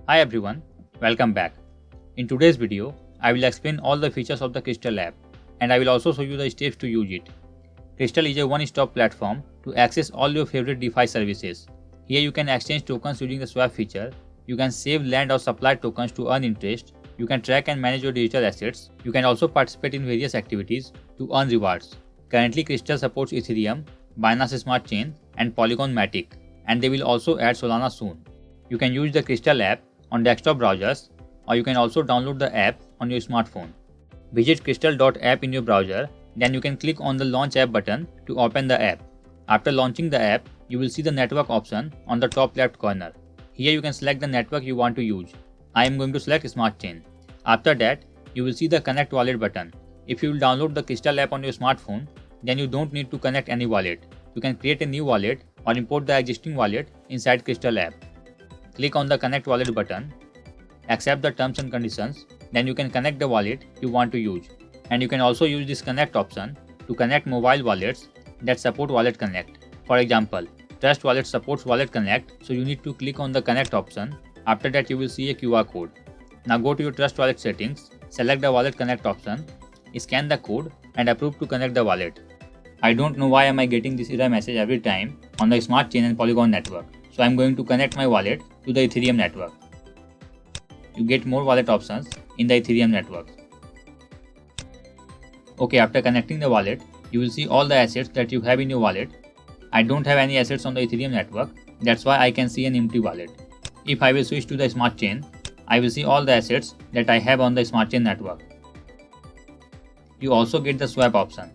Hi everyone, welcome back. In today's video, I will explain all the features of the Crystal app and I will also show you the steps to use it. Crystal is a one-stop platform to access all your favorite DeFi services. Here you can exchange tokens using the swap feature, you can save land or supply tokens to earn interest, you can track and manage your digital assets, you can also participate in various activities to earn rewards. Currently Crystal supports Ethereum, Binance Smart Chain and Polygon Matic, and they will also add Solana soon. You can use the Crystal app on desktop browsers, or you can also download the app on your smartphone. Visit crystal.app in your browser, then you can click on the launch app button to open the app. After launching the app, you will see the network option on the top left corner. Here you can select the network you want to use. I am going to select Smart Chain. After that, you will see the Connect Wallet button. If you will download the Crystal app on your smartphone, then you don't need to connect any wallet. You can create a new wallet or import the existing wallet inside Crystal app. Click on the Connect Wallet button, accept the terms and conditions, then you can connect the wallet you want to use. And you can also use this Connect option to connect mobile wallets that support Wallet Connect. For example, Trust Wallet supports Wallet Connect, so you need to click on the Connect option. After that you will see a QR code. Now go to your Trust Wallet settings, select the Wallet Connect option, scan the code and approve to connect the wallet. I don't know why am I getting this error message every time on the Smart Chain and Polygon network. So I am going to connect my wallet to the Ethereum network. You get more wallet options in the Ethereum network. Okay, after connecting the wallet, you will see all the assets that you have in your wallet. I don't have any assets on the Ethereum network, that's why I can see an empty wallet. If I will switch to the Smart Chain, I will see all the assets that I have on the Smart Chain network. You also get the swap option.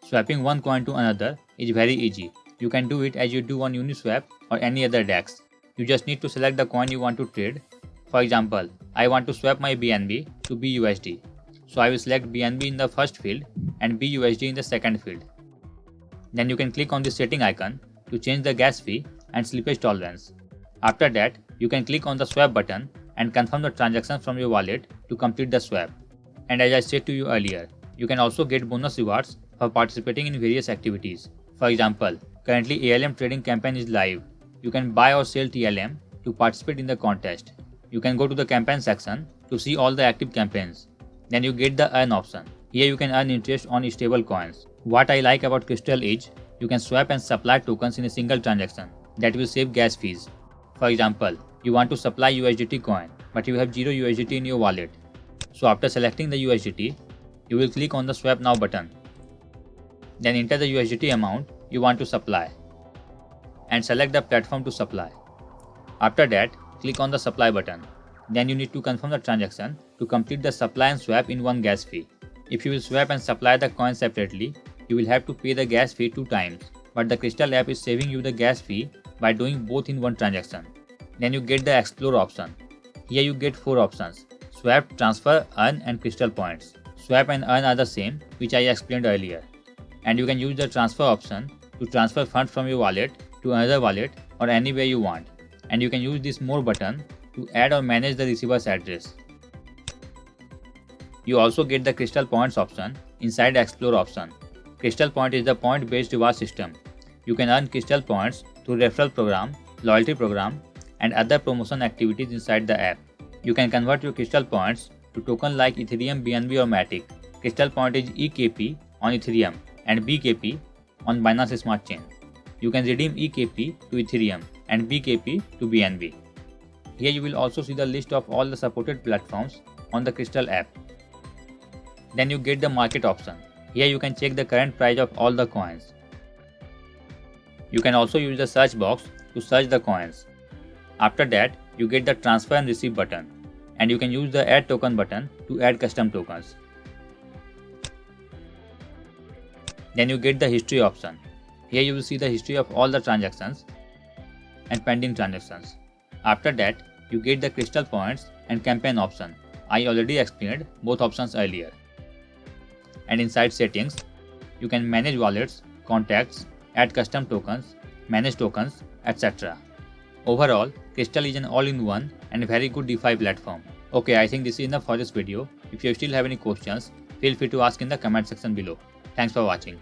Swapping one coin to another is very easy. You can do it as you do on Uniswap or any other DEX. You just need to select the coin you want to trade. For example, I want to swap my BNB to BUSD. So I will select BNB in the first field and BUSD in the second field. Then you can click on the setting icon to change the gas fee and slippage tolerance. After that, you can click on the swap button and confirm the transaction from your wallet to complete the swap. And as I said to you earlier, you can also get bonus rewards for participating in various activities. For example, currently ALM trading campaign is live. You can buy or sell TLM to participate in the contest. You can go to the campaign section to see all the active campaigns. Then you get the earn option. Here you can earn interest on stable coins. What I like about Crystal is you can swap and supply tokens in a single transaction. That will save gas fees. For example, you want to supply USDT coin but you have 0 USDT in your wallet. So after selecting the USDT, you will click on the swap now button. Then enter the USDT amount you want to supply and select the platform to supply. After that, click on the supply button. Then you need to confirm the transaction to complete the supply and swap in one gas fee. If you will swap and supply the coin separately, you will have to pay the gas fee 2 times, but the Crystal app is saving you the gas fee by doing both in one transaction. Then you get the explore option. Here you get 4 options: swap, transfer, earn and Crystal points. Swap and earn are the same, which I explained earlier. And you can use the transfer option to transfer funds from your wallet to another wallet or anywhere you want. And you can use this more button to add or manage the receiver's address. You also get the Crystal points option inside the explore option. Crystal point is the point based reward system. You can earn Crystal points through referral program, loyalty program and other promotion activities inside the app. You can convert your Crystal points to token like Ethereum, BNB or Matic. Crystal point is EKP on Ethereum and BKP on Binance Smart Chain. You can redeem EKP to Ethereum and BKP to BNB. Here you will also see the list of all the supported platforms on the Crystal app. Then you get the market option. Here you can check the current price of all the coins. You can also use the search box to search the coins. After that, you get the transfer and receive button. And you can use the add token button to add custom tokens. Then you get the history option. Here you will see the history of all the transactions and pending transactions. After that, you get the Crystal points and campaign option. I already explained both options earlier. And inside settings, you can manage wallets, contacts, add custom tokens, manage tokens, etc. Overall, Crystal is an all-in-one and very good DeFi platform. Okay, I think this is enough for this video. If you still have any questions, feel free to ask in the comment section below. Thanks for watching.